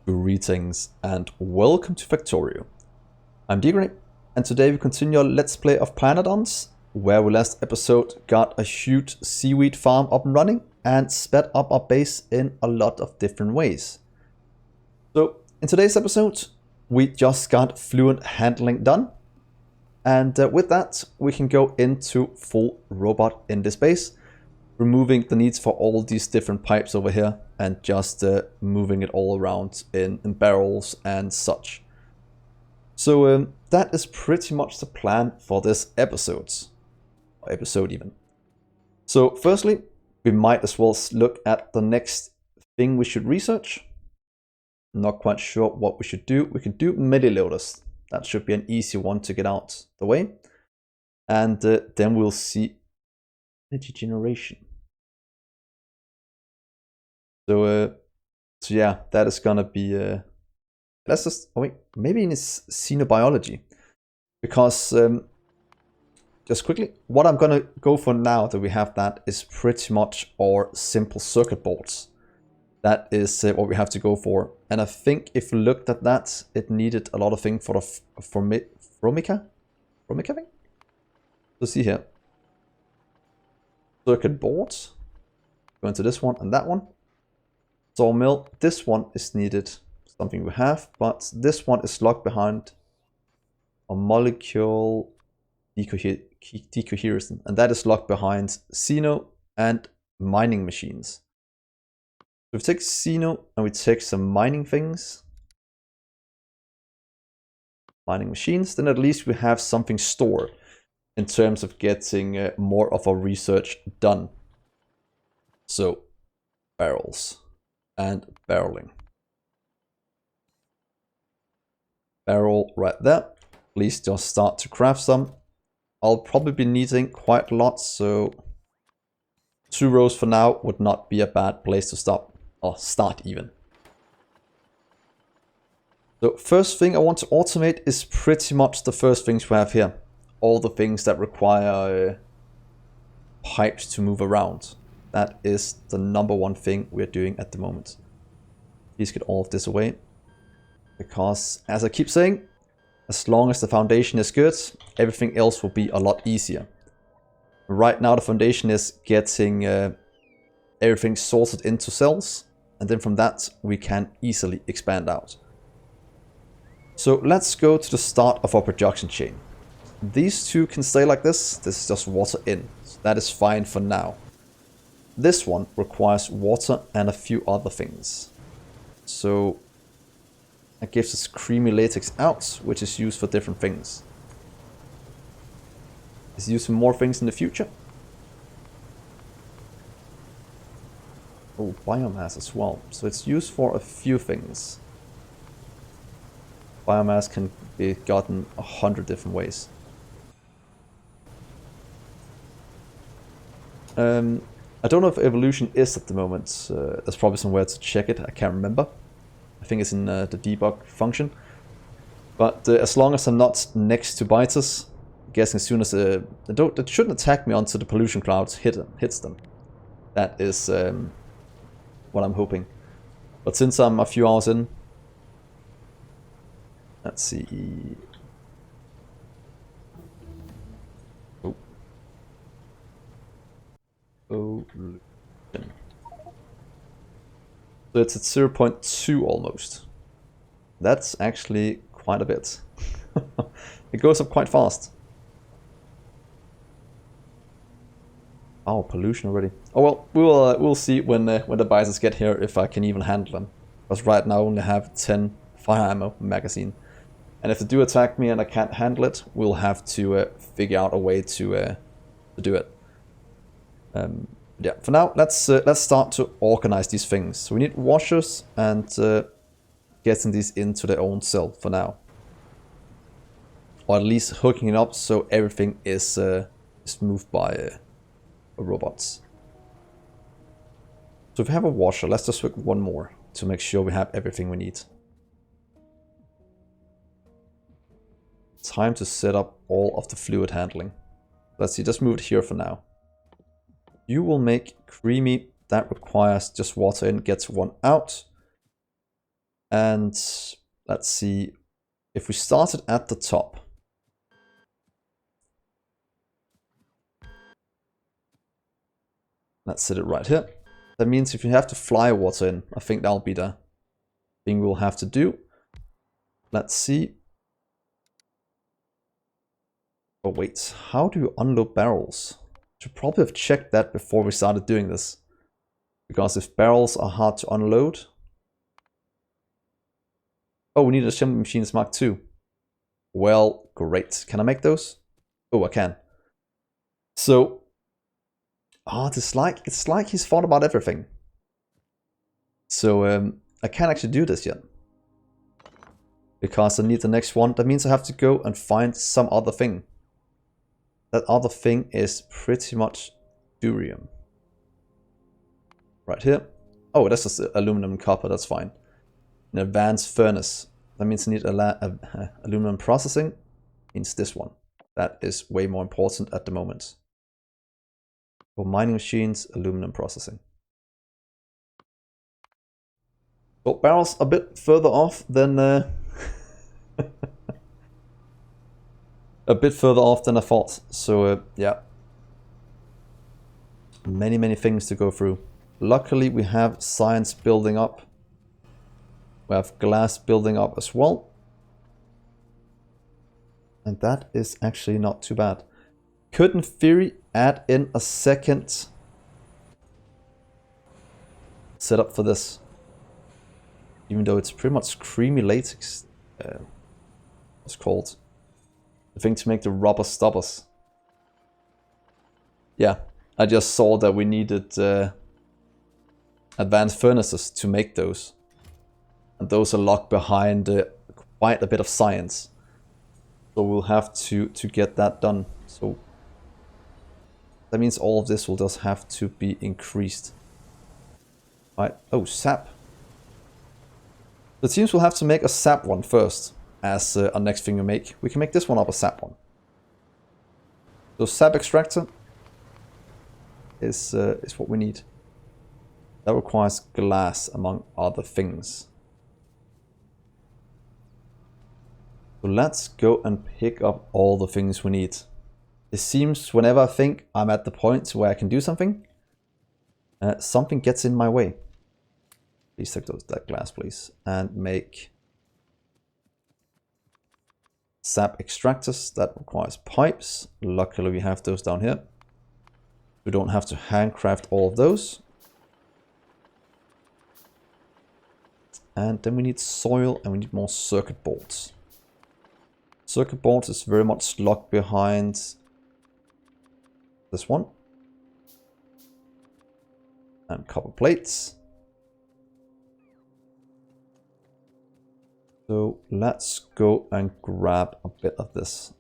Greetings and welcome to Factorio. I'm Dgray, and today we continue our Let's Play of Pyanodons, where we last episode got a huge seaweed farm up and running and sped up our base in a lot of different ways. So in today's episode, we just got fluid handling done, and with that we can go into full robot in this base, removing the needs for all these different pipes over here and just moving it all around in barrels and such. So that is pretty much the plan for this episode even. So firstly, we might as well look at the next thing we should research. Not quite sure what we should do. We can do midi loaders. That should be an easy one to get out the way. And then we'll see energy generation. So yeah, that is gonna be let's just maybe in xenobiology, because just quickly, what I'm gonna go for now that we have that is pretty much our simple circuit boards. That is what we have to go for, and I think if we looked at that, it needed a lot of things for the Formica thing. So see here, circuit boards. Go into this one and that one. Sawmill, this one is needed, something we have, but this one is locked behind a molecule decoheration, and that is locked behind Xeno and mining machines. So we take Xeno and we take some mining things, mining machines, then at least we have something stored in terms of getting more of our research done. So barrels. And barreling. Barrel right there. Please just start to craft some. I'll probably be needing quite a lot, so 2 rows for now would not be a bad place to stop, or start even. So first thing I want to automate is pretty much the first things we have here. All the things that require pipes to move around. That is the #1 thing we're doing at the moment. Please get all of this away. Because, as I keep saying, as long as the foundation is good, everything else will be a lot easier. Right now the foundation is getting everything sorted into cells. And then from that we can easily expand out. So let's go to the start of our production chain. These two can stay like this. This is just water in. So that is fine for now. This one requires water and a few other things. So that gives us creamy latex out, which is used for different things. Is used for more things in the future. Oh, biomass as well. So it's used for a few things. Biomass can be gotten 100 different ways. I don't know if evolution is at the moment. There's probably somewhere to check it. I can't remember. I think it's in the debug function. But as long as I'm not next to biters, I'm guessing as soon as they shouldn't attack me until the pollution clouds hits them. That is what I'm hoping. But since I'm a few hours in, let's see. So it's at 0.2 almost. That's actually quite a bit. It goes up quite fast. Oh, pollution already. Oh well, we'll see when the biters get here if I can even handle them. Because right now I only have 10 fire ammo magazine, and if they do attack me and I can't handle it, we'll have to figure out a way to do it. Yeah, for now, let's start to organize these things. So we need washers and getting these into their own cell for now, or at least hooking it up so everything is moved by robots. So if we have a washer, let's just hook one more to make sure we have everything we need. Time to set up all of the fluid handling. Let's see, just move it here for now. You will make creamy. That requires just water in, gets one out. And let's see, if we started at the top. Let's set it right here. That means if you have to fly water in, I think that'll be the thing we'll have to do. Let's see. Oh wait, how do you unload barrels? Should probably have checked that before we started doing this. Because if barrels are hard to unload... Oh, we need a assembly machines Mark II. Well, great. Can I make those? Oh, I can. So... it's like he's thought about everything. So I can't actually do this yet. Because I need the next one. That means I have to go and find some other thing. That other thing is pretty much durium. Right here. Oh, that's just aluminum and copper, that's fine. An advanced furnace. That means I need aluminum processing. Means this one. That is way more important at the moment. For mining machines, aluminum processing. Well, barrels a bit further off than a bit further off than I thought. So yeah, many things to go through. Luckily, we have science building up. We have glass building up as well, and that is actually not too bad. Could, in theory, add in a second setup for this. Even though it's pretty much creamy latex. What's called? The thing to make the rubber stoppers. Yeah, I just saw that we needed advanced furnaces to make those. And those are locked behind quite a bit of science. So we'll have to get that done. So that means all of this will just have to be increased. Right. Oh, sap. It seems we'll have to make a sap one first as our next thing we make. We can make this one up a sap one. So sap extractor is what we need. That requires glass among other things. So let's go and pick up all the things we need. It seems whenever I think I'm at the point where I can do something, something gets in my way. Please take that glass, please, and make sap extractors. That requires pipes. Luckily, we have those down here. We don't have to handcraft all of those. And then we need soil and we need more circuit boards. Circuit boards is very much locked behind this one. And copper plates. So let's go and grab a bit of this.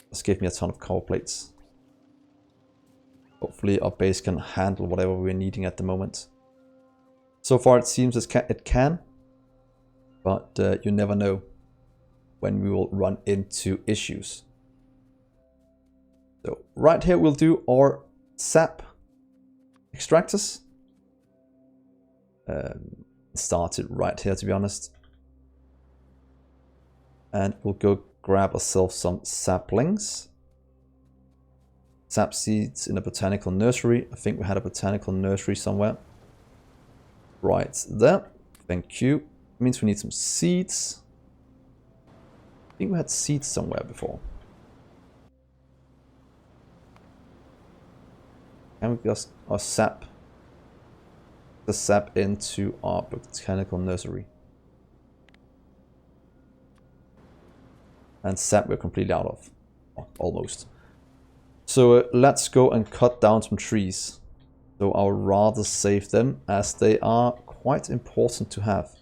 This gave me a ton of copper plates. Hopefully our base can handle whatever we're needing at the moment. So far it seems it can, but you never know when we will run into issues. So right here we'll do our sap extractors. Start it right here, to be honest. And we'll go grab ourselves some saplings. Sap seeds in a botanical nursery. I think we had a botanical nursery somewhere. Right there. Thank you. It means we need some seeds. I think we had seeds somewhere before. Can we just sap the sap into our botanical nursery? And sap we're completely out of. Oh, almost. So let's go and cut down some trees. So I'll rather save them as they are quite important to have.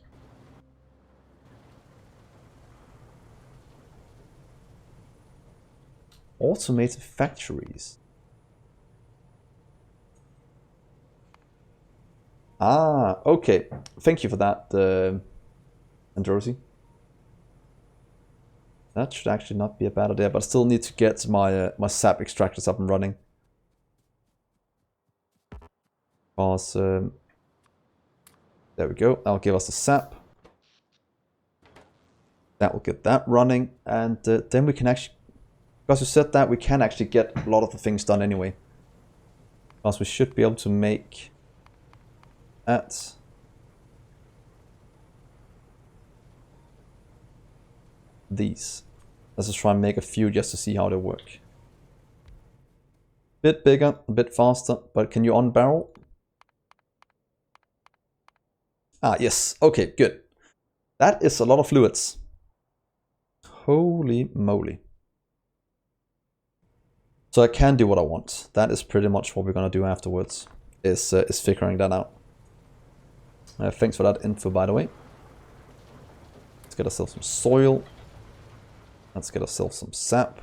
Automated factories. Ah, okay. Thank you for that, Androsi. That should actually not be a bad idea, but I still need to get my my sap extractors up and running. Because there we go. That'll give us the sap. That will get that running, and then we can actually, because you said that, we can actually get a lot of the things done anyway. Because we should be able to make that. These. Let's just try and make a few just to see how they work. Bit bigger, a bit faster, but can you unbarrel? Ah, yes. Okay, good. That is a lot of fluids. Holy moly. So I can do what I want. That is pretty much what we're gonna do afterwards, is figuring that out. Thanks for that info, by the way. Let's get ourselves some soil. Let's get ourselves some sap.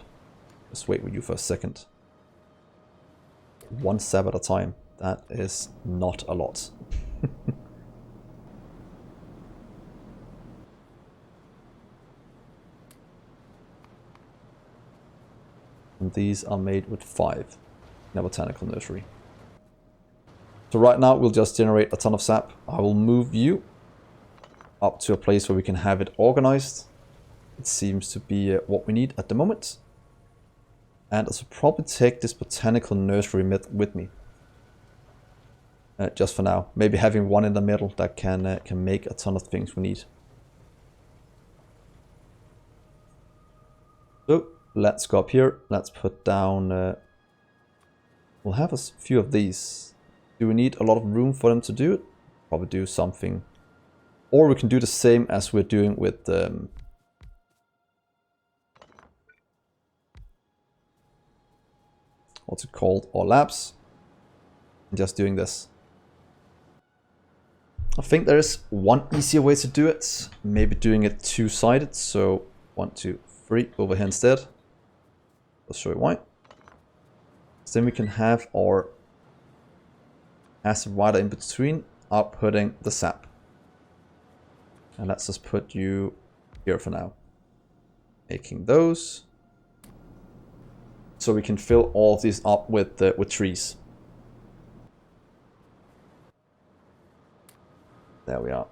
Just wait with you for a second. 1 sap at a time. That is not a lot. And these are made with 5 in a botanical nursery. So right now we'll just generate a ton of sap. I will move you up to a place where we can have it organized. It seems to be what we need at the moment. And I should probably take this botanical nursery with me. Just for now. Maybe having one in the middle that can make a ton of things we need. So let's go up here. Let's put down... we'll have a few of these. Do we need a lot of room for them to do it? Probably do something. Or we can do the same as we're doing with... what's it called? Our labs. And just doing this. I think there is one easier way to do it. Maybe doing it two-sided. So 1, 2, 3 over here instead. I'll show you why. So then we can have our acid rider in between, outputting the sap. And let's just put you here for now. Making those. So we can fill all of these up with trees. There we are.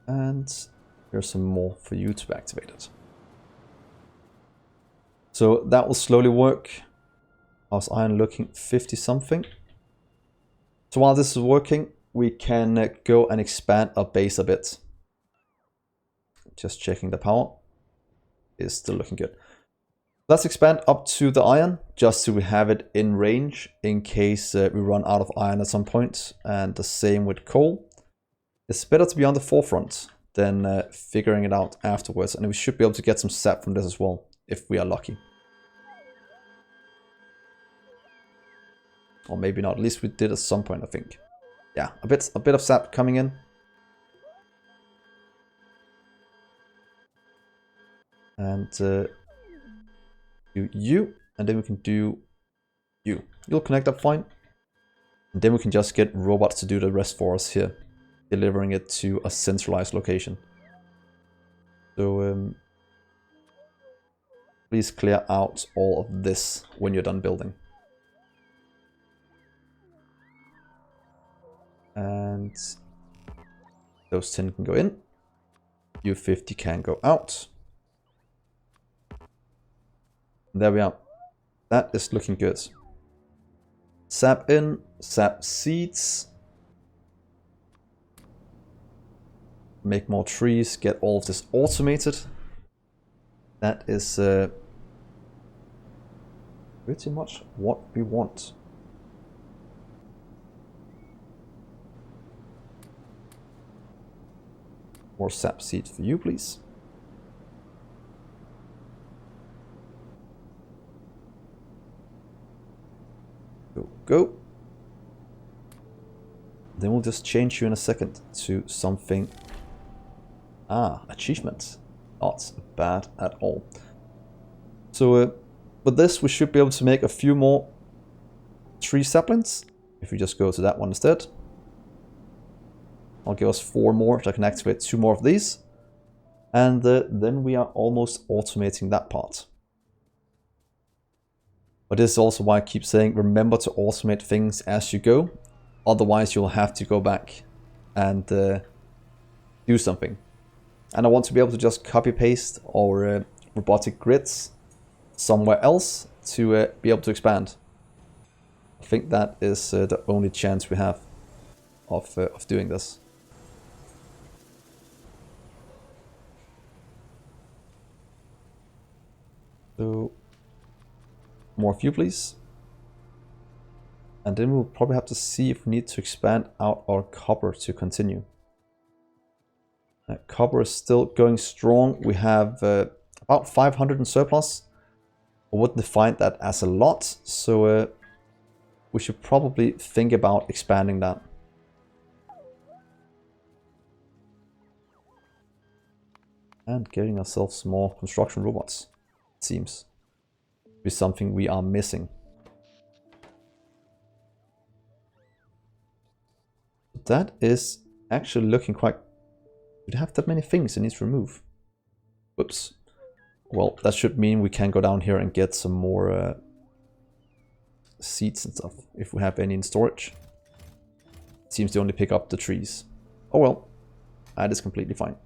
And here's some more for you to be activated. So that will slowly work. How's iron looking? 50 something. So while this is working, we can go and expand our base a bit. Just checking the power. Is still looking good. Let's expand up to the iron, just so we have it in range in case we run out of iron at some point. And the same with coal. It's better to be on the forefront than figuring it out afterwards. And we should be able to get some sap from this as well, if we are lucky. Or maybe not. At least we did at some point, I think. Yeah, a bit of sap coming in. And do you, and then we can do you. You'll connect up fine. And then we can just get robots to do the rest for us here, delivering it to a centralized location. So please clear out all of this when you're done building. And those 10 can go in. You 50 can go out. There we are. That is looking good. Sap in, sap seeds. Make more trees, get all of this automated. That is pretty much what we want. More sap seeds for you, please. Go. Then we'll just change you in a second to something. Achievement. Not bad at all. So with this we should be able to make a few more tree saplings. If we just go to that one instead. I'll give us 4 more, so I can activate 2 more of these. And then we are almost automating that part. But this is also why I keep saying remember to automate things as you go. Otherwise you'll have to go back and do something. And I want to be able to just copy paste our robotic grids somewhere else to be able to expand. I think that is the only chance we have of doing this. So, more fuel, please. And then we'll probably have to see if we need to expand out our copper to continue. Copper is still going strong. We have about 500 in surplus. I wouldn't define that as a lot, so we should probably think about expanding that. And getting ourselves more construction robots, it seems to be something we are missing. That is actually looking quite... We have that many things it needs to remove. Whoops. Well, that should mean we can go down here and get some more seeds and stuff, if we have any in storage. It seems to only pick up the trees. Oh well, that is completely fine.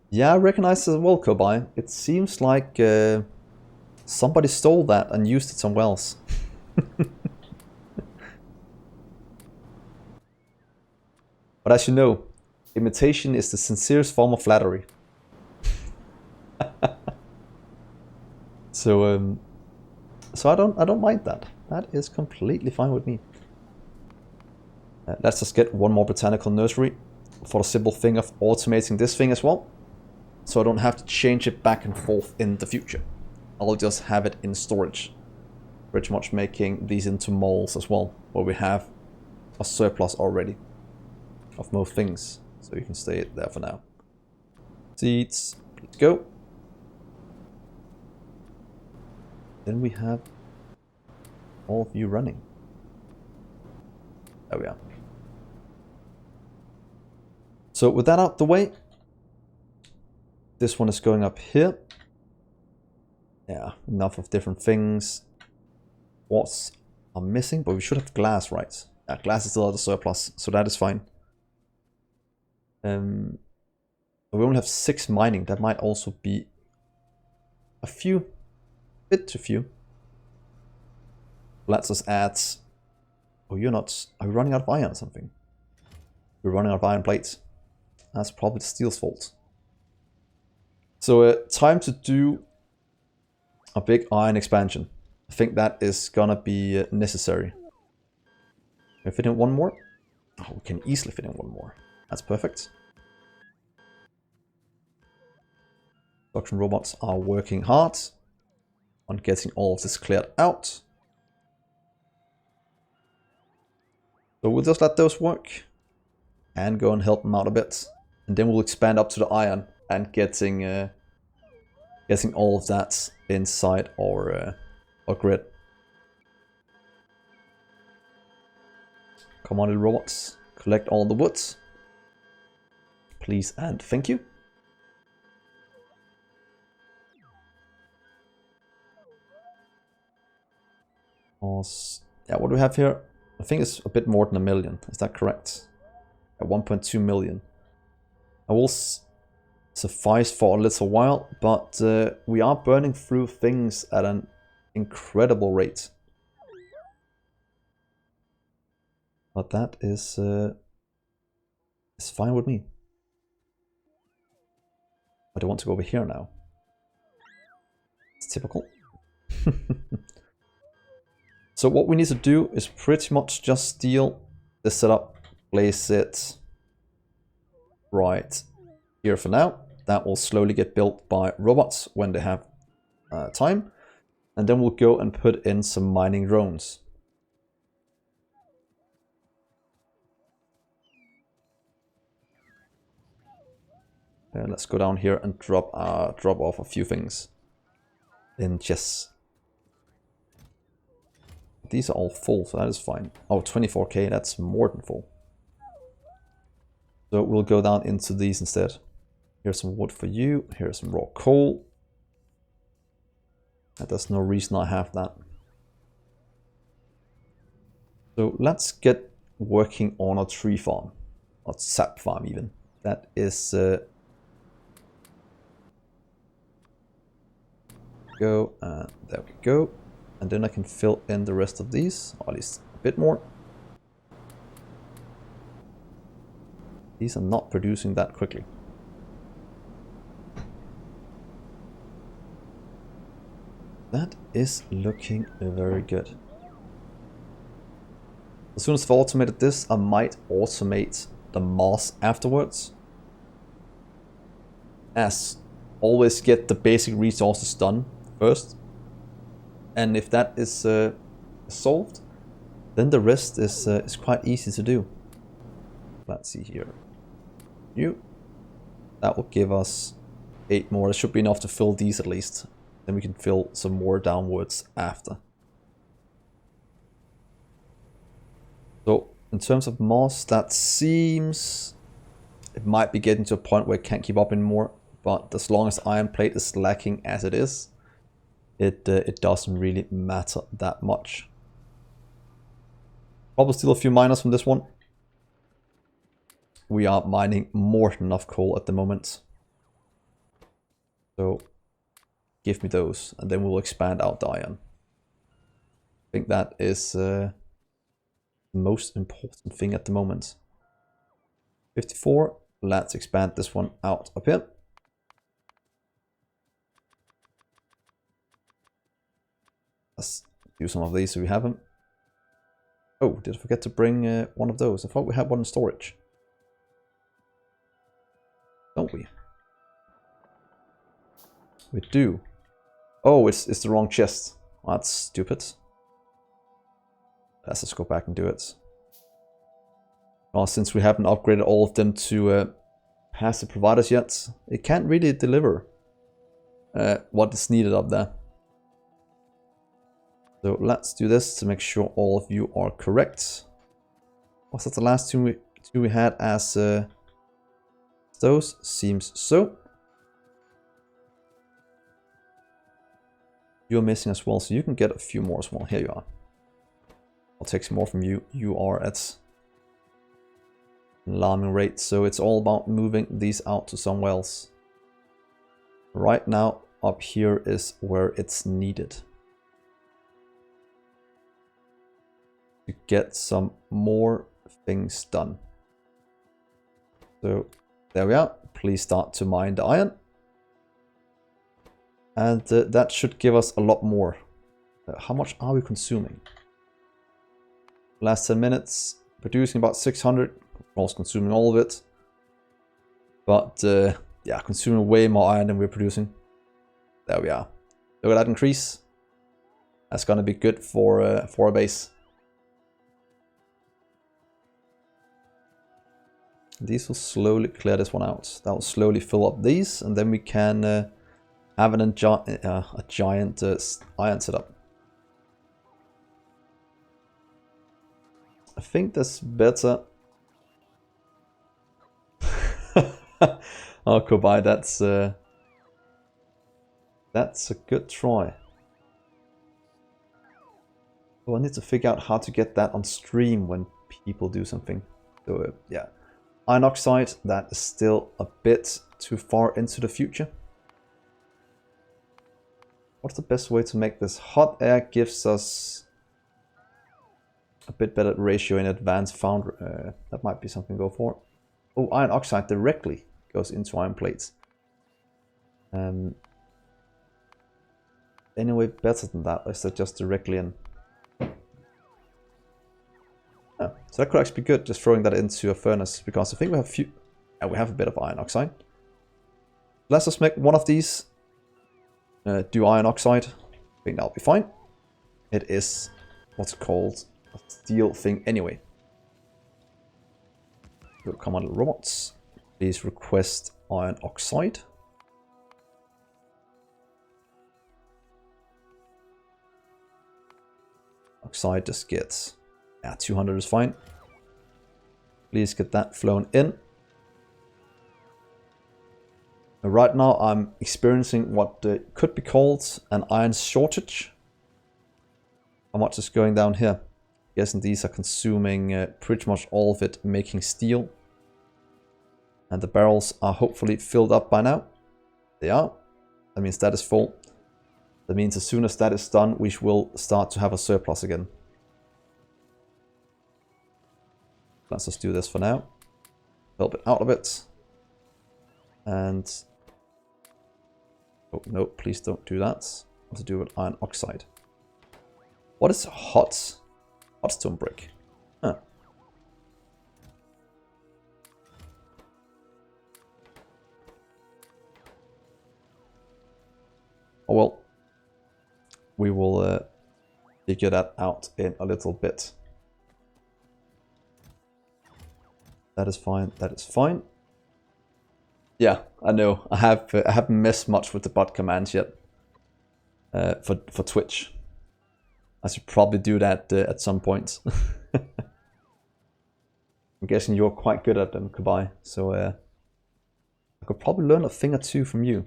Yeah, I recognize it as well, Kobai. It seems like somebody stole that and used it somewhere else. But as you know, imitation is the sincerest form of flattery. So I don't mind that. That is completely fine with me. Let's just get one more botanical nursery for the simple thing of automating this thing as well. So I don't have to change it back and forth in the future. I'll just have it in storage. Pretty much making these into moles as well, where we have a surplus already of most things. So you can stay there for now. Seeds, let's go. Then we have all of you running. There we are. So with that out the way, this one is going up here. Yeah, enough of different things. Quartz are missing, but we should have glass, right? Yeah, glass is still at the surplus, so that is fine. We only have 6 mining. That might also be a bit too few. Let's just add... Oh, you're not... Are we running out of iron or something? We're running out of iron plates. That's probably the steel's fault. So time to do a big iron expansion. I think that is gonna be necessary. Can we fit in one more? Oh, we can easily fit in one more. That's perfect. Production robots are working hard on getting all of this cleared out. So we'll just let those work and go and help them out a bit. And then we'll expand up to the iron and getting all of that inside our grid. Come on, little robots. Collect all the wood. Please and thank you. Yeah, what do we have here? I think it's a bit more than 1 million. Is that correct? At 1.2 million. I will suffice for a little while, but we are burning through things at an incredible rate. But that is fine with me. I don't want to go over here now. It's typical. So what we need to do is pretty much just steal this setup, place it right here for now. That will slowly get built by robots when they have time. And then we'll go and put in some mining drones. Let's go down here and drop off a few things in chests. These are all full, so that is fine. Oh, 24k, that's more than full. So we'll go down into these instead. Here's some wood for you. Here's some raw coal. And there's no reason I have that. So let's get working on a tree farm, or sap farm even. That is go, and there we go. And then I can fill in the rest of these, or at least a bit more. These are not producing that quickly. That is looking very good. As soon as I've automated this, I might automate the moss afterwards. As always, get the basic resources done first. And if that is solved, then the rest is quite easy to do. Let's see here. That will give us 8 more. It should be enough to fill these at least. Then we can fill some more downwards after. So in terms of moss, that seems it might be getting to a point where it can't keep up anymore. But as long as iron plate is lacking as it is, it doesn't really matter that much. Probably still a few miners from this one. We are mining more than enough coal at the moment. So give me those, and then we'll expand out the iron. I think that is the most important thing at the moment. 54. Let's expand this one out up here. Let's do some of these so we have them. Oh, did I forget to bring one of those? I thought we had one in storage. Don't we? We do. Oh, it's the wrong chest. That's stupid. Let's just go back and do it. Well, since we haven't upgraded all of them to passive providers yet, it can't really deliver what is needed up there. So let's do this to make sure all of you are correct. Was that the last two we had as those? Seems so. You're missing as well, so you can get a few more as well. Here you are. I'll take some more from you. You are at an alarming rate, so it's all about moving these out to somewhere else. Right now, up here is where it's needed. To get some more things done. So there we are. Please start to mine the iron. And that should give us a lot more. How much are we consuming? Last 10 minutes, producing about 600. Of course, consuming all of it. But yeah, consuming way more iron than we're producing. There we are. Look at that increase. That's gonna be good for a base. These will slowly clear this one out. That will slowly fill up these, and then we can have a giant iron setup. I think that's better. Oh, Kobai, that's a good try. Oh, I need to figure out how to get that on stream when people do something. So yeah. Iron oxide, that is still a bit too far into the future. What's the best way to make this? Hot air gives us a bit better ratio in advanced foundry. That might be something to go for. Oh, iron oxide directly goes into iron plates. Anyway, better than that, or is that just directly in? So that could actually be good, just throwing that into a furnace, because I think we have we have a bit of iron oxide. Let's just make one of these. Do iron oxide. I think that'll be fine. It is what's called a steel thing anyway. So come on, robots. Please request iron oxide. Oxide just gets... yeah, 200 is fine. Please get that flown in. Right now I'm experiencing what could be called an iron shortage. How much is going down here? Guessing these are consuming pretty much all of it, making steel. And the barrels are hopefully filled up by now. They are. That means that is full. That means as soon as that is done, we will start to have a surplus again. Let's just do this for now. A little bit out of it. And... oh, no, please don't do that. What to do with iron oxide? What is hot? Hot stone brick. Huh. Oh well. We will figure that out in a little bit. That is fine. That is fine. Yeah, I know. I haven't messed much with the bot commands yet for Twitch. I should probably do that at some point. I'm guessing you're quite good at them, Kabai. So I could probably learn a thing or two from you.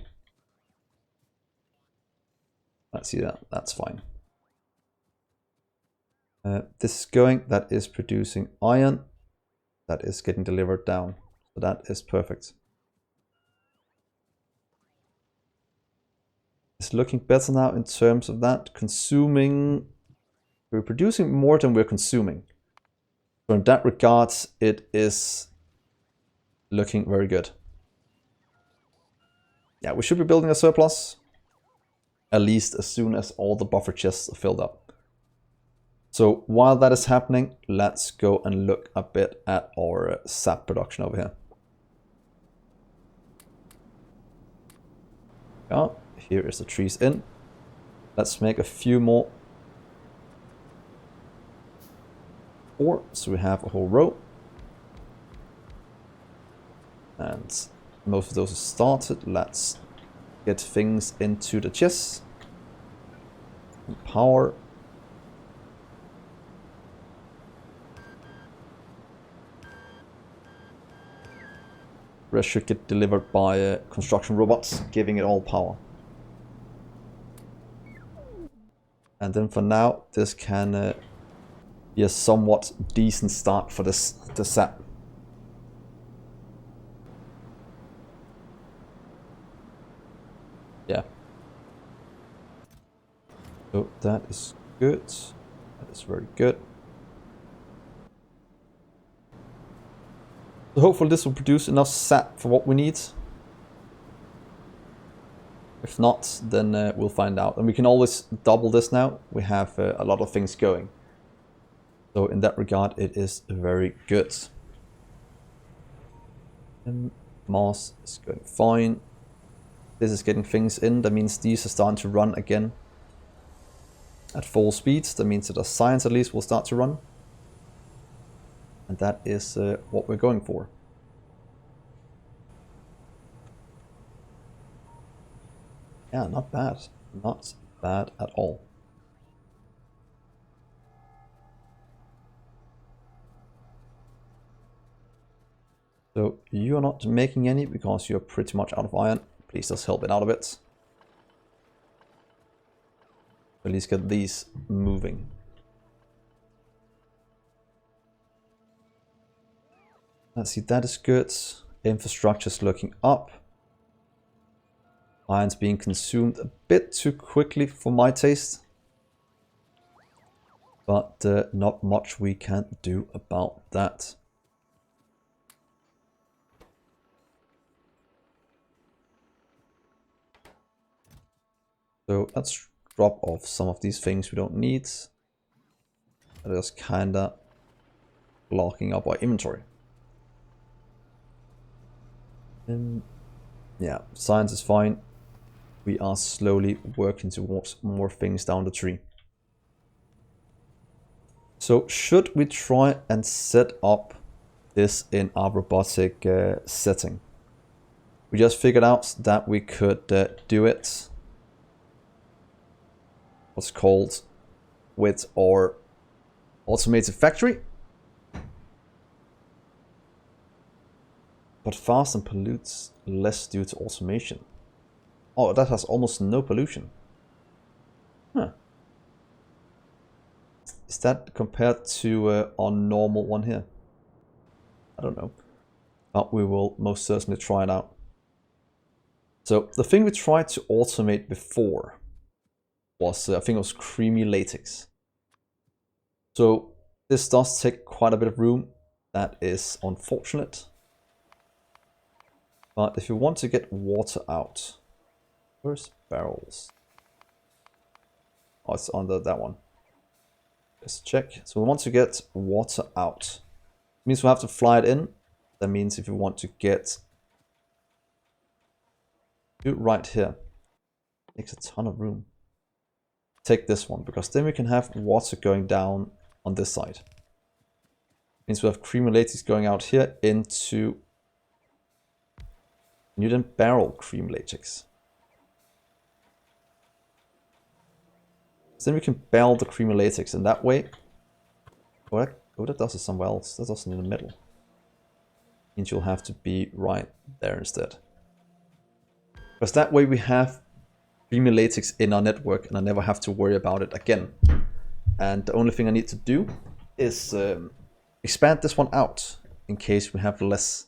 Let's see that. That's fine. This is going. That is producing iron. That is getting delivered down. So that is perfect. It's looking better now in terms of that. Consuming... we're producing more than we're consuming. So in that regards, it is looking very good. Yeah, we should be building a surplus. At least as soon as all the buffer chests are filled up. So while that is happening, let's go and look a bit at our sap production over here. Yeah, here is the trees in. Let's make a few more. 4, so we have a whole row. And most of those are started. Let's get things into the chests. Power. Rest should get delivered by construction robots, giving it all power. And then for now, this can be a somewhat decent start for the sap. Yeah. So that is good. That is very good. So hopefully this will produce enough sap for what we need. If not, then we'll find out. And we can always double this now. We have a lot of things going. So in that regard, it is very good. And Mars is going fine. This is getting things in. That means these are starting to run again at full speed. That means that the science at least will start to run. And that is what we're going for. Yeah, not bad. Not bad at all. So you're not making any because you're pretty much out of iron. Please just help it out a bit. At least get these moving. Let's see, that is good. Infrastructure's looking up. Iron's being consumed a bit too quickly for my taste. But not much we can do about that. So let's drop off some of these things we don't need. That is kinda blocking up our inventory. Yeah, science is fine. We are slowly working towards more things down the tree. So should we try and set up this in our robotic setting? We just figured out that we could do it what's called with our automated factory. But fast and pollutes less due to automation. Oh, that has almost no pollution. Huh. is that compared to our normal one here? I don't know. But we will most certainly try it out. So the thing we tried to automate before was, I think it was creamy latex. So this does take quite a bit of room. That is unfortunate. But if you want to get water out, where's barrels? Oh, it's under that one. Let's check. So we want to get water out. It means we have to fly it in. That means if you want to get it right here, it takes a ton of room. Take this one, because then we can have water going down on this side. It means we have creamy latex going out here into Newton barrel cream latex. So then we can barrel the creamy latex, and that way, oh that does it somewhere else. That does it in the middle. Means you'll have to be right there instead. Because that way we have creamy latex in our network, and I never have to worry about it again. And the only thing I need to do is expand this one out in case we have less.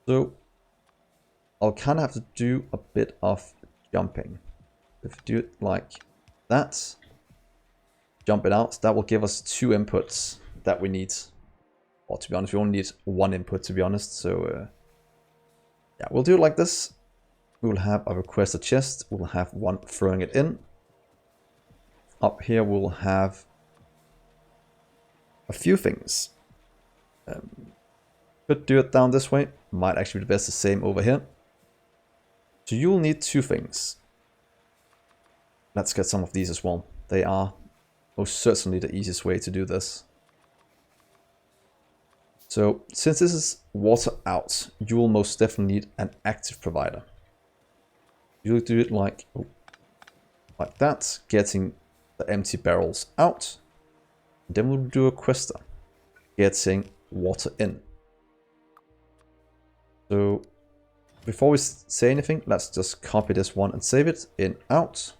So I'll kind of have to do a bit of jumping. If you do it like that, jump it out, that will give us 2 inputs that we need. Or to be honest, we only need 1 input, to be honest. So yeah, we'll do it like this. We will have a requested chest. We'll have one throwing it in. Up here we'll have a few things. Could do it down this way. Might actually be the best the same over here. So you'll need 2 things. Let's get some of these as well. They are most certainly the easiest way to do this. So since this is water out, you will most definitely need an active provider. You'll do it like that, getting the empty barrels out. Then we'll do a quester, getting water in. So before we say anything, let's just copy this one and save it in out.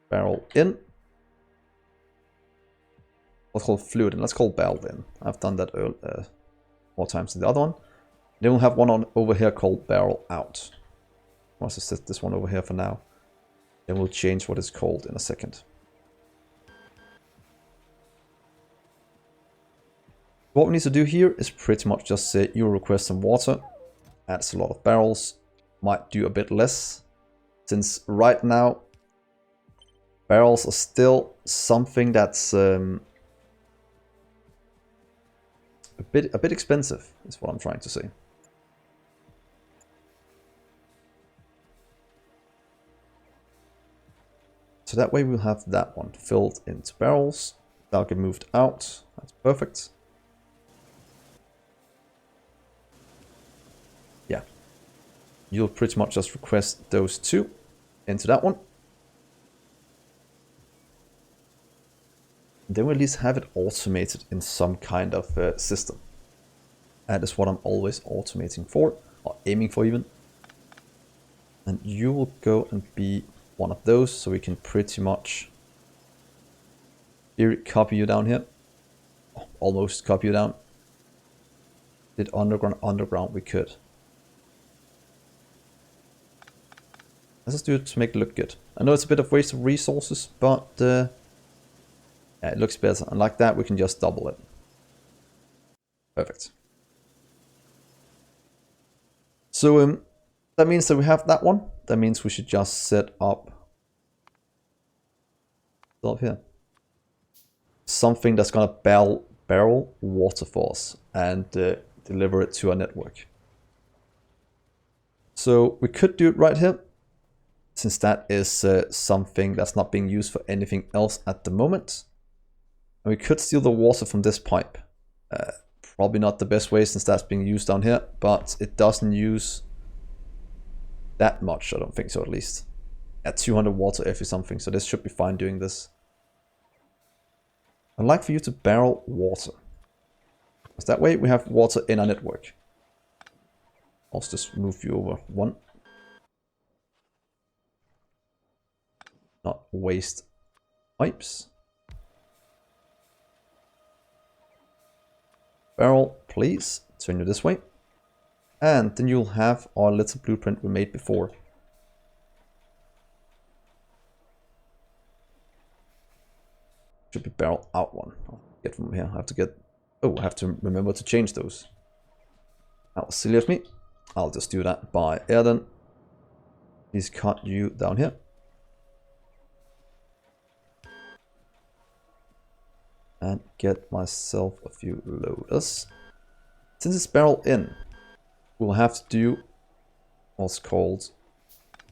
Barrel in. What's called fluid, and let's call barrel in. I've done that more times than the other one. Then we'll have one on over here called barrel out. I'll just set this one over here for now. Then we'll change what it's called in a second. What we need to do here is pretty much just say you request some water. Adds a lot of barrels. Might do a bit less, since right now barrels are still something that's a bit expensive, is what I'm trying to say. So that way we'll have that one filled into barrels. That'll get moved out. That's perfect. Yeah. You'll pretty much just request those 2 into that one. Then we'll at least have it automated in some kind of system. That is what I'm always automating for, or aiming for even. And you will go and be one of those, so we can pretty much copy you down here. Almost copy you down. Did underground we could. Let's just do it to make it look good. I know it's a bit of waste of resources, but yeah, it looks better. And like that, we can just double it. Perfect. So that means that we have that one. That means we should just set up here something that's gonna barrel water for us and deliver it to our network. So we could do it right here, since that is something that's not being used for anything else at the moment. And we could steal the water from this pipe. Probably not the best way, since that's being used down here, but it doesn't use that much, I don't think so at least. At 200 water every something, so this should be fine doing this. I'd like for you to barrel water, because that way we have water in our network. I'll just move you over one. Not waste pipes. Barrel, please. Turn you this way. And then you'll have our little blueprint we made before. Should be barrel out one. I'll get from here. I have to get... Oh, I have to remember to change those. That was silly of me. I'll just do that by Erden. Please cut you down here. And get myself a few loaders. Since it's barrel in, we'll have to do what's called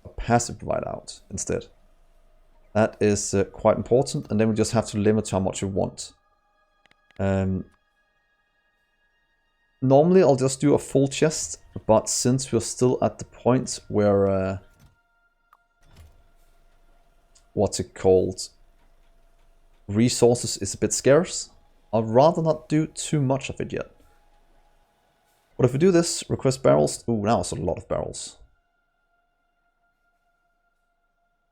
a passive divide out instead. That is quite important, and then we just have to limit how much you want. Normally I'll just do a full chest, but since we're still at the point where what's it called? Resources is a bit scarce, I'd rather not do too much of it yet. But if we do this, request barrels. Ooh, now it's a lot of barrels.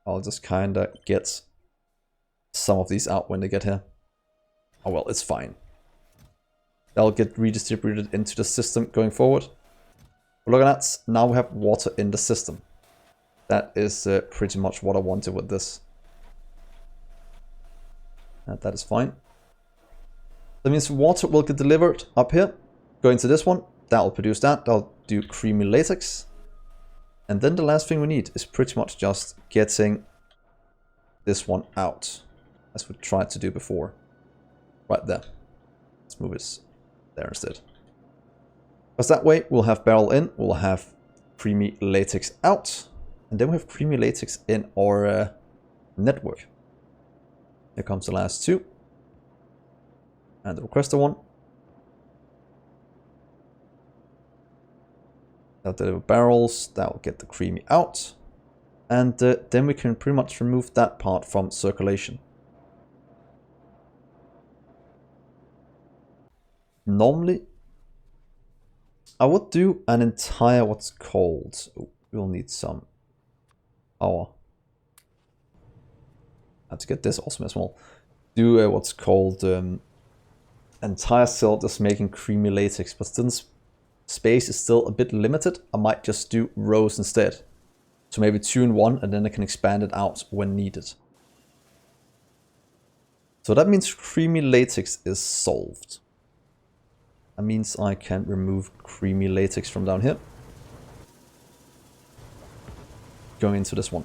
I'll just kinda get some of these out when they get here. Oh well, it's fine. They'll get redistributed into the system going forward. But look at that, now we have water in the system. That is pretty much what I wanted with this. And that is fine. That means water will get delivered up here. Go into this one. That will produce that. That'll do creamy latex. And then the last thing we need is pretty much just getting this one out. As we tried to do before. Right there. Let's move it there instead. Because that way we'll have barrel in. We'll have creamy latex out. And then we have creamy latex in our network. Here comes the last two. And the requester one. That'll deliver barrels. That will get the creamy out. And then we can pretty much remove that part from circulation. Normally, I would do an entire what's called... Oh, we'll need some power. I have to get this also as well. Do what's called entire cell just making creamy latex, but since space is still a bit limited, I might just do rows instead. So maybe 2 in 1, and then I can expand it out when needed. So that means creamy latex is solved. That means I can remove creamy latex from down here. Going into this one.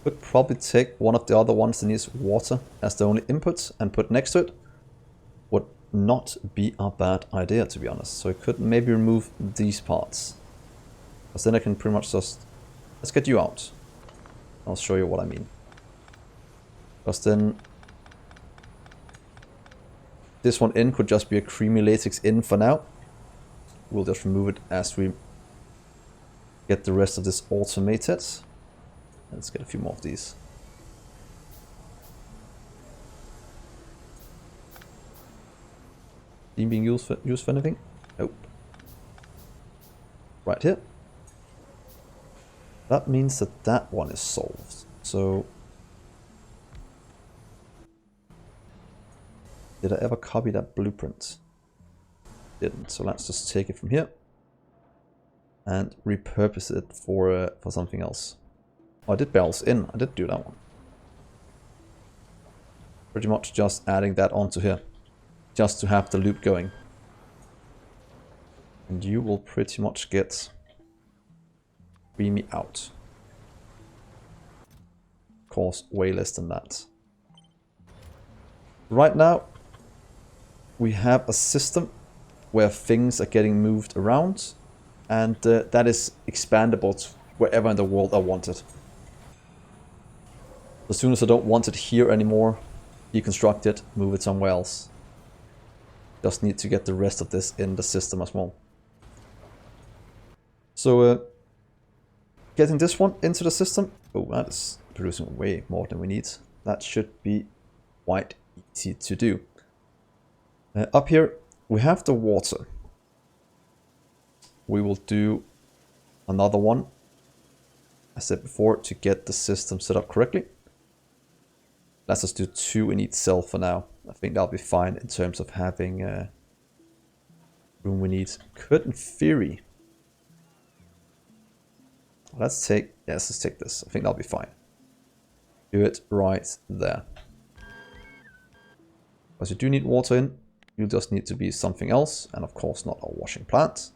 Could probably take one of the other ones that needs water as the only input and put next to it. Would not be a bad idea, to be honest. So I could maybe remove these parts. Because then I can pretty much just... Let's get you out. I'll show you what I mean. Because then... This one in could just be a creamy latex in for now. We'll just remove it as we get the rest of this automated. Let's get a few more of these. Steam being used for anything? Nope. Right here. That means that that one is solved. So... Did I ever copy that blueprint? Didn't. So let's just take it from here. And repurpose it for something else. Oh, I did barrels in. I did do that one. Pretty much just adding that onto here. Just to have the loop going. And you will pretty much get creamy out. Of course, way less than that. Right now, we have a system where things are getting moved around. And that is expandable to wherever in the world I want it. As soon as I don't want it here anymore, deconstruct it, move it somewhere else. Just need to get the rest of this in the system as well. So, getting this one into the system. Oh, that is producing way more than we need. That should be quite easy to do. Up here, we have the water. We will do another one, as I said before, to get the system set up correctly. Let's just do 2 in each cell for now. I think that'll be fine in terms of having room we need. Could, in theory... let's take this. I think that'll be fine. Do it right there. Because you do need water in. You'll just need to be something else. And of course not a washing plant.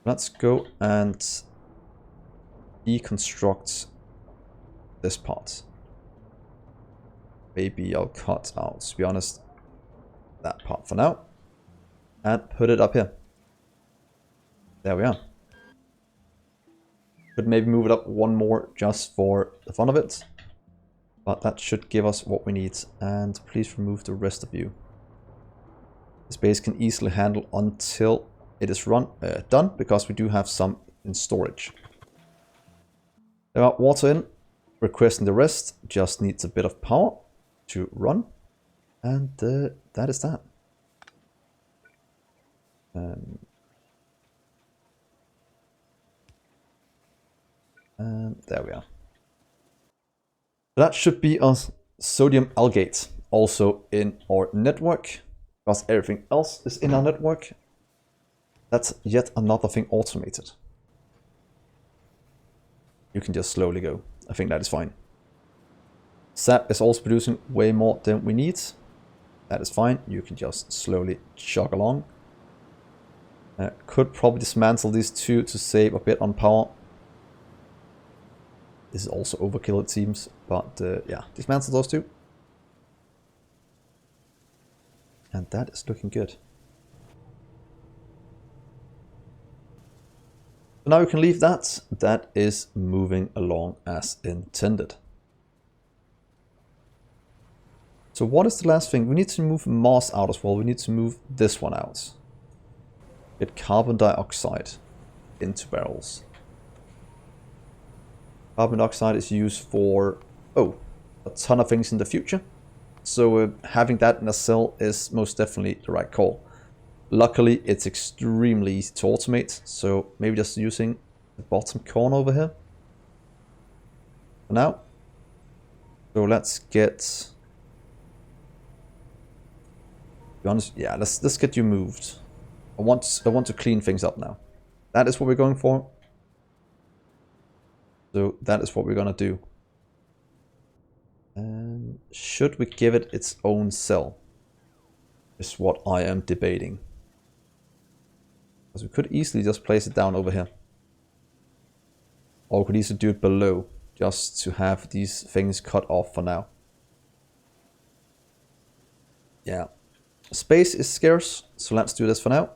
Let's go and deconstruct this part. Maybe I'll cut out, to be honest, that part for now. And put it up here. There we are. Could maybe move it up one more just for the fun of it. But that should give us what we need. And please remove the rest of you. This base can easily handle until it is done, because we do have some in storage. There are water in. Requesting the rest. Just needs a bit of power to run. And that is that. And there we are. That should be a sodium algate also in our network, because everything else is in our network. That's yet another thing automated. You can just slowly go. I think that is fine. Sap is also producing way more than we need. That is fine. You can just slowly chug along. Could probably dismantle these 2 to save a bit on power. This is also overkill, it seems. But yeah, dismantle those 2. And that is looking good. So now we can leave that. That is moving along as intended. So what is the last thing? We need to move moss out as well. We need to move this one out. Get carbon dioxide into barrels. Carbon dioxide is used for, a ton of things in the future. So having that in a cell is most definitely the right call. Luckily, it's extremely easy to automate. So maybe just using the bottom corner over here for now. So let's get... to be honest, yeah, let's get you moved. I want to clean things up now. That is what we're going for. So that is what we're gonna do. And should we give it its own cell? Is what I am debating. Because we could easily just place it down over here. Or we could easily do it below, just to have these things cut off for now. Yeah. Space is scarce, so let's do this for now.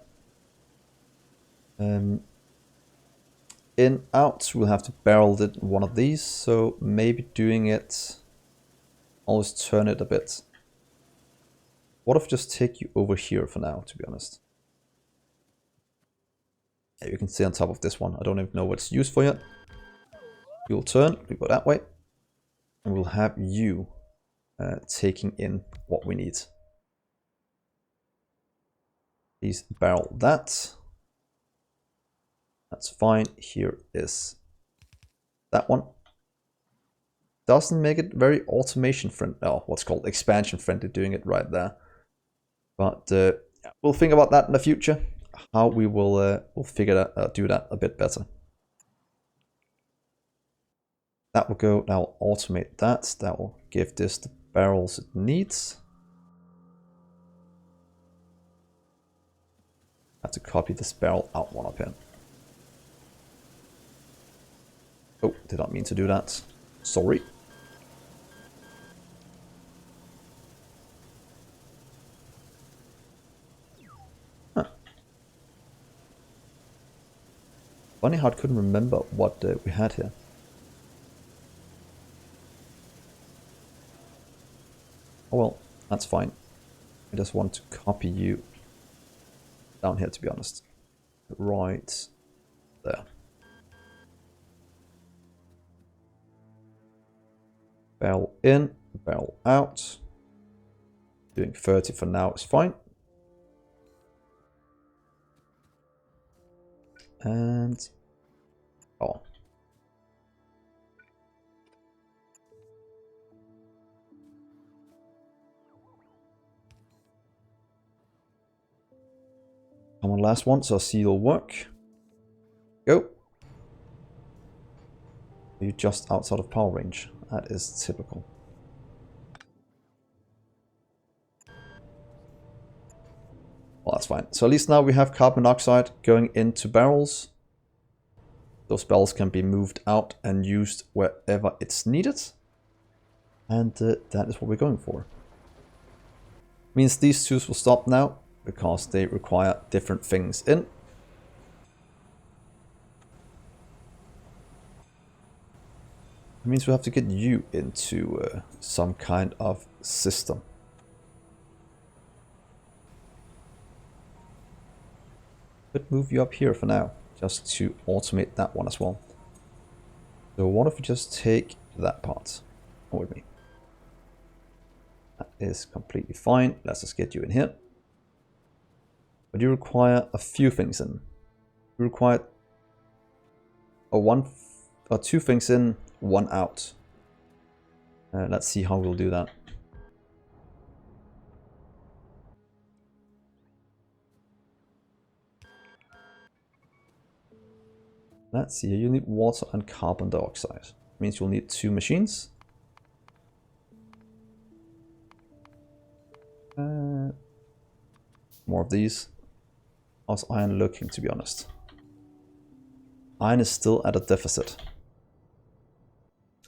In, out, we'll have to barrel it in one of these, so maybe doing it... always turn it a bit. What if I just take you over here for now, to be honest? Yeah, you can stay on top of this one. I don't even know what it's used for yet. You'll turn, we go that way. And we'll have you taking in what we need. Please barrel that. That's fine. Here is that one. Doesn't make it very automation friendly. Oh, what's called expansion friendly, doing it right there. But we'll think about that in the future. How we will we'll figure that do that a bit better. That will go. Now automate that. That will give this the barrels it needs. I have to copy this barrel out one up here. Oh, did not mean to do that. Sorry. Huh. Funny how I couldn't remember what we had here. Oh well, that's fine. I just want to copy you down here, to be honest. Right there. Barrel in, barrel out. Doing 30 for now is fine. And oh. Come on, last one, so I'll see you'll work. Go. Are you just outside of power range? That is typical. Well, that's fine. So at least now we have carbon monoxide going into barrels. Those barrels can be moved out and used wherever it's needed. And that is what we're going for. Means these two will stop now because they require different things in. It means we have to get you into some kind of system. Could move you up here for now, just to automate that one as well. So what if we just take that part with me? That is completely fine. Let's just get you in here. But you require a few things in. You require two things in, one out. Let's see how we'll do that. Let's see, you need water and carbon dioxide. Means you'll need 2 machines. More of these. How's iron looking, to be honest? Iron is still at a deficit.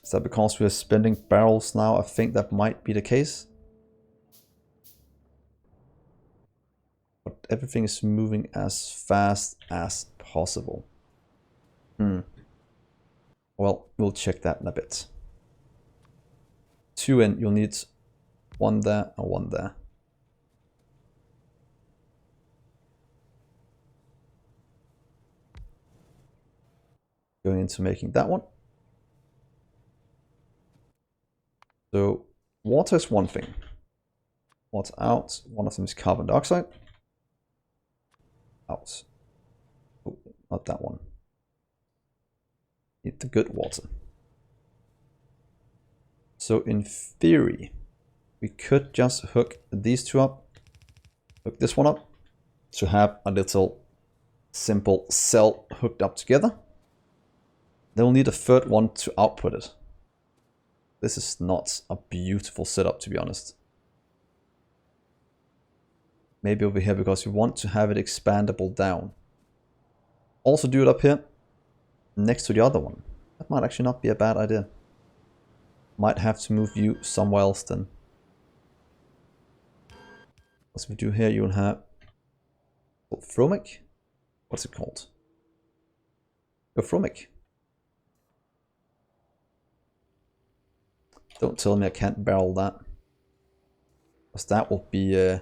Is that because we're spending barrels now? I think that might be the case. But everything is moving as fast as possible. Well, we'll check that in a bit. 2 in, you'll need 1 there and 1 there. Going into making that one. So water is one thing. Water out. One of them is carbon dioxide. Out. Oh, not that one. Need the good water. So in theory, we could just hook these two up. Hook this one up to have a little simple cell hooked up together. Then we'll need a third one to output it. This is not a beautiful setup, to be honest. Maybe over here because we want to have it expandable down. Also do it up here next to the other one. That might actually not be a bad idea. Might have to move you somewhere else then. As we do here, you'll have Phromic. What's it called? Phromic. Don't tell me I can't barrel that. Because that would be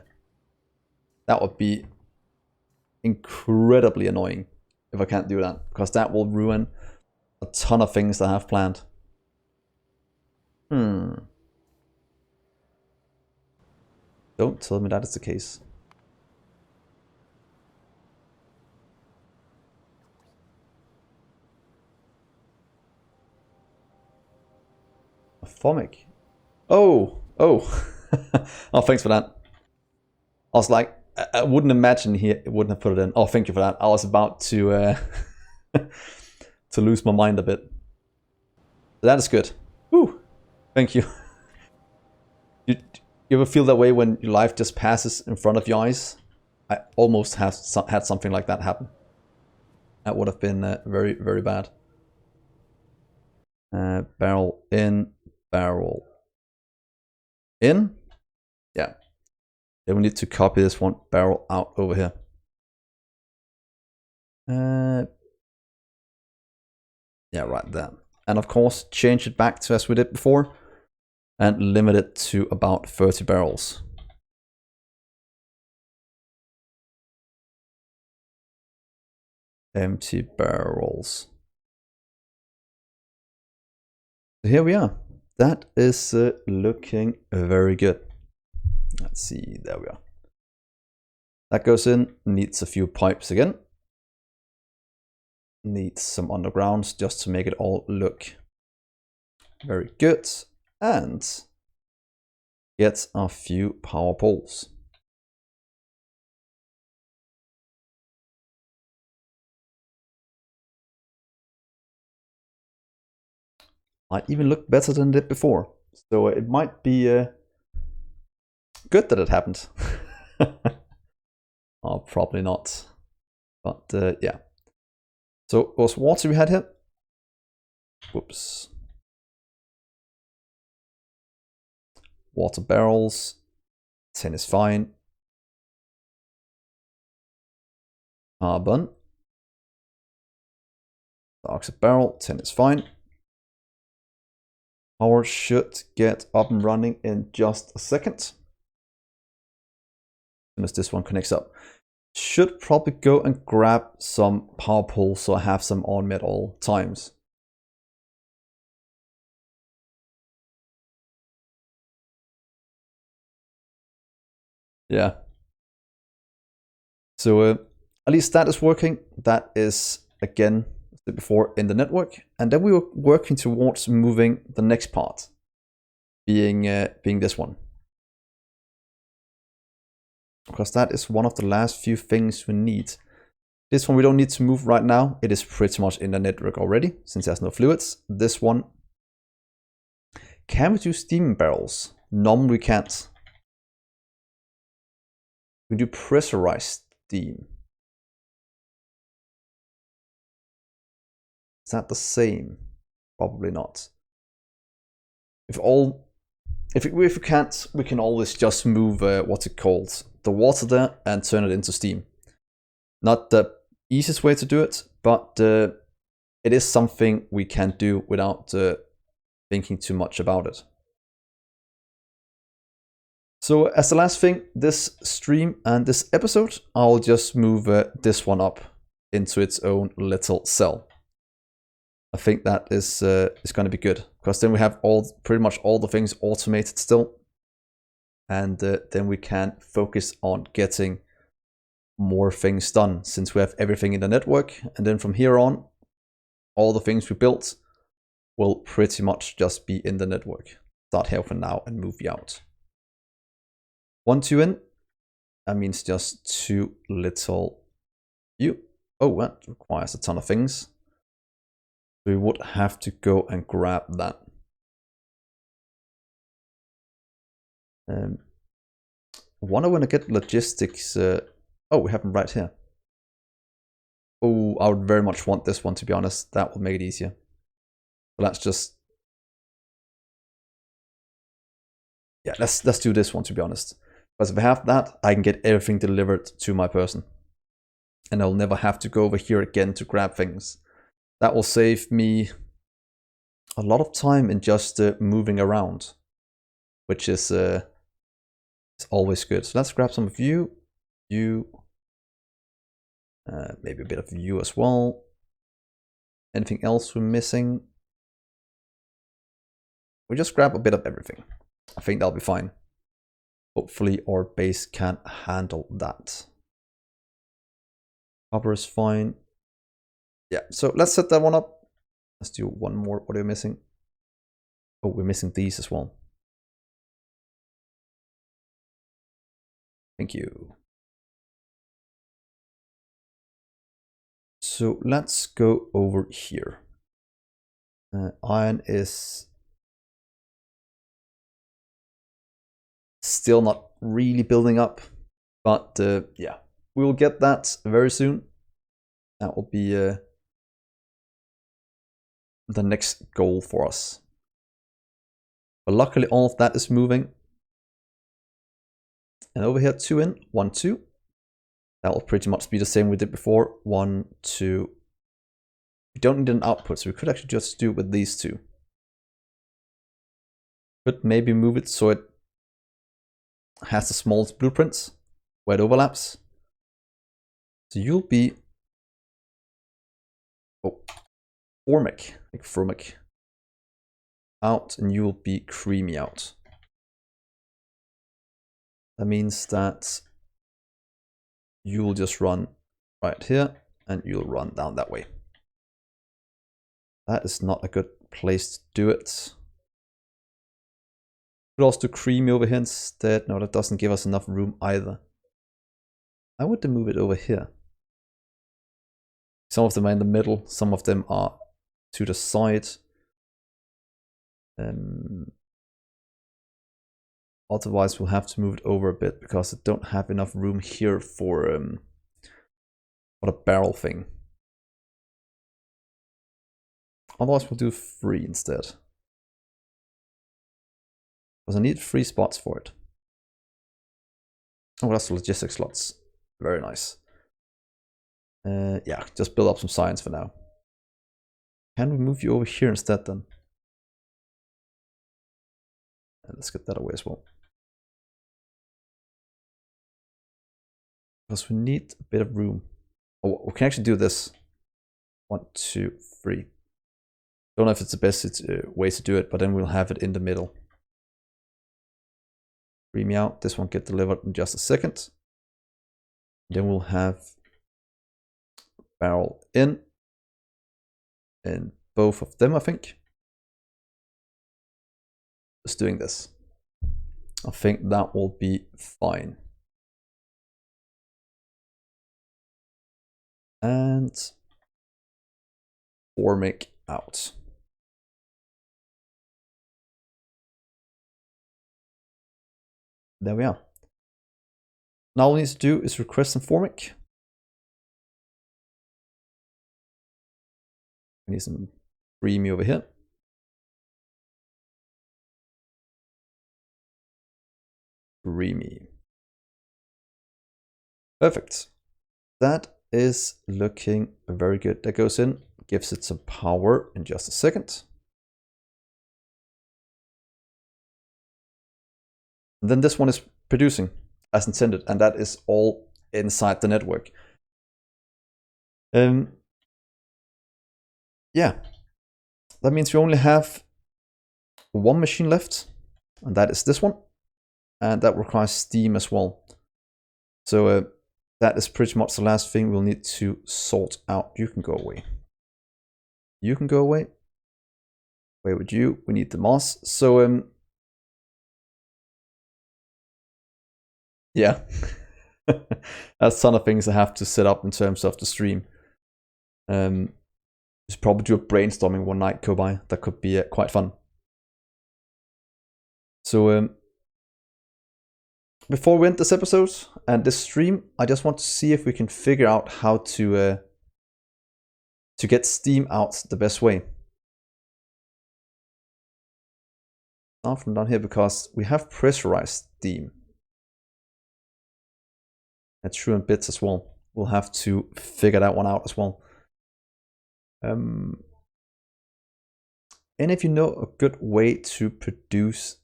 incredibly annoying if I can't do that. Because that will ruin a ton of things that I have planned. Don't tell me that is the case. A Phromic. Oh. Oh, thanks for that. I was like, I wouldn't imagine he wouldn't have put it in. Oh, thank you for that. I was about to to lose my mind a bit. That is good. Woo. Thank you. You ever feel that way when your life just passes in front of your eyes? I almost had something like that happen. That would have been very, very bad. Barrel in, barrel in. Yeah. Then we need to copy this one barrel out over here. Yeah, right there. And of course, change it back to as we did before. And limit it to about 30 barrels. Empty barrels. So here we are. That is looking very good. Let's see, there we are. That goes in, needs a few pipes again. Need some undergrounds just to make it all look very good. And get a few power poles. Might even look better than it did before. So it might be good that it happened. Oh, probably not. But yeah. So it was water we had here. Whoops. Water barrels. 10 is fine. Carbon. Oxide barrel. 10 is fine. Power should get up and running in just a second. As soon as this one connects up. Should probably go and grab some power poles so I have some on me at all times. Yeah. So at least that is working. That is, again, as I said before, in the network. And then we were working towards moving the next part, being this one. Because that is one of the last few things we need. This one we don't need to move right now. It is pretty much in the network already, since there's no fluids. This one. Can we do steam barrels? Normally we can't. We do pressurized steam. Is that the same? Probably not. If we can't, we can always just move what's it called, the water there, and turn it into steam. Not the easiest way to do it, but it is something we can do without thinking too much about it. So as the last thing, this stream and this episode, I'll just move this one up into its own little cell. I think that is going to be good, because then we have pretty much all the things automated still, and then we can focus on getting more things done, since we have everything in the network. And then from here on, all the things we built will pretty much just be in the network. Start here for now and move you out. 1, 2 in. That means just 2 little you. Oh, that requires a ton of things. We would have to go and grab that. Wonder when I get logistics. Oh, we have them right here. Oh, I would very much want this one, to be honest. That would make it easier. But let's just, yeah, let's do this one, to be honest. Because if I have that, I can get everything delivered to my person, and I'll never have to go over here again to grab things. That will save me a lot of time in just moving around, which is always good. So let's grab some of you, maybe a bit of you as well. Anything else we're missing? We just grab a bit of everything. I think that'll be fine. Hopefully our base can handle that. Copper is fine. Yeah, so let's set that one up. Let's do one more. What are we missing? Oh, we're missing these as well. Thank you. So let's go over here. Iron is still not really building up, but yeah, we will get that very soon. That will be the next goal for us. But luckily all of that is moving. And over here, 2 in, 1, 2. That will pretty much be the same we did before. 1, 2. We don't need an output, so we could actually just do it with these two. Could maybe move it so it has the smallest blueprints where it overlaps. So you'll be formic, like formic out, and you'll be creamy out. That means that you'll just run right here, and you'll run down that way. That is not a good place to do it. Could also do creamy over here instead. No, that doesn't give us enough room either. I would move it over here. Some of them are in the middle, some of them are to the side. Otherwise we'll have to move it over a bit because I don't have enough room here for the barrel thing. Otherwise we'll do 3 instead. Because I need 3 spots for it. Oh, that's the logistics slots. Very nice. Yeah, just build up some science for now. Can we move you over here instead then? And let's get that away as well. Because we need a bit of room. Oh, we can actually do this. 1, 2, 3. Don't know if it's the best way to do it, but then we'll have it in the middle. Free me out. This won't get delivered in just a second. Then we'll have barrel in both of them, I think. Just doing this. I think that will be fine. And formic out. There we are. Now all we need to do is request some formic. We need some creamy over here. Creamy. Perfect. That is looking very good. That goes in, gives it some power in just a second. And then this one is producing as intended, and that is all inside the network. Yeah, that means we only have 1 machine left, and that is this one, and that requires steam as well. So that is pretty much the last thing we'll need to sort out. You can go away. You can go away. Away with you. We need the moss. So yeah, that's a ton of things I have to set up in terms of the stream. Just probably do a brainstorming one night, go by. That could be quite fun. So before we end this episode and this stream, I just want to see if we can figure out how to get steam out the best way. Start from down here because we have pressurized steam. That's true in bits as well. We'll have to figure that one out as well. And if you know a good way to produce,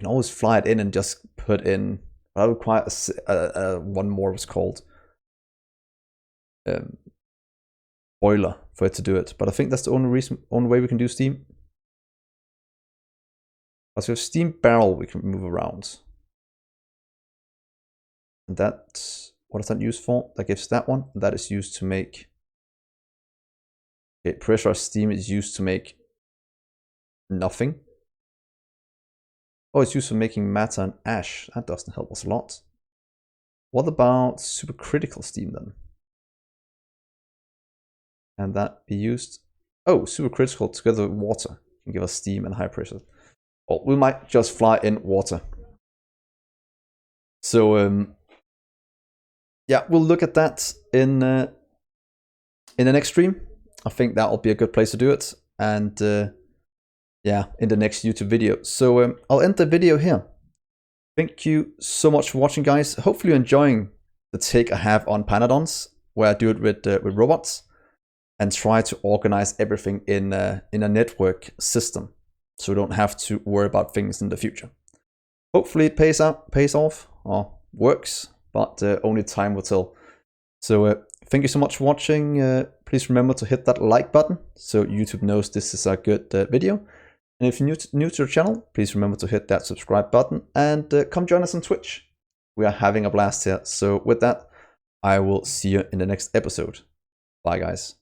you can always fly it in and just put in. I would require one more was called boiler for it to do it. But I think that's the only way we can do steam. Because we have steam barrel we can move around. And that, what is that used for? That gives that one. That is used to make. Okay, pressurized steam is used to make nothing. Oh, it's used for making matter and ash. That doesn't help us a lot. What about supercritical steam then? Can that be used? Oh, supercritical together with water can give us steam and high pressure. Or we might just fly in water. So yeah, we'll look at that in the next stream. I think that will be a good place to do it. And yeah, in the next YouTube video. So I'll end the video here. Thank you so much for watching, guys. Hopefully you're enjoying the take I have on Pyanodons, where I do it with robots and try to organize everything in a network system, so we don't have to worry about things in the future. Hopefully it pays off or works, but only time will tell. So thank you so much for watching. Please remember to hit that like button so YouTube knows this is a good video. And if you're new to the channel, please remember to hit that subscribe button and come join us on Twitch. We are having a blast here. So with that, I will see you in the next episode. Bye, guys.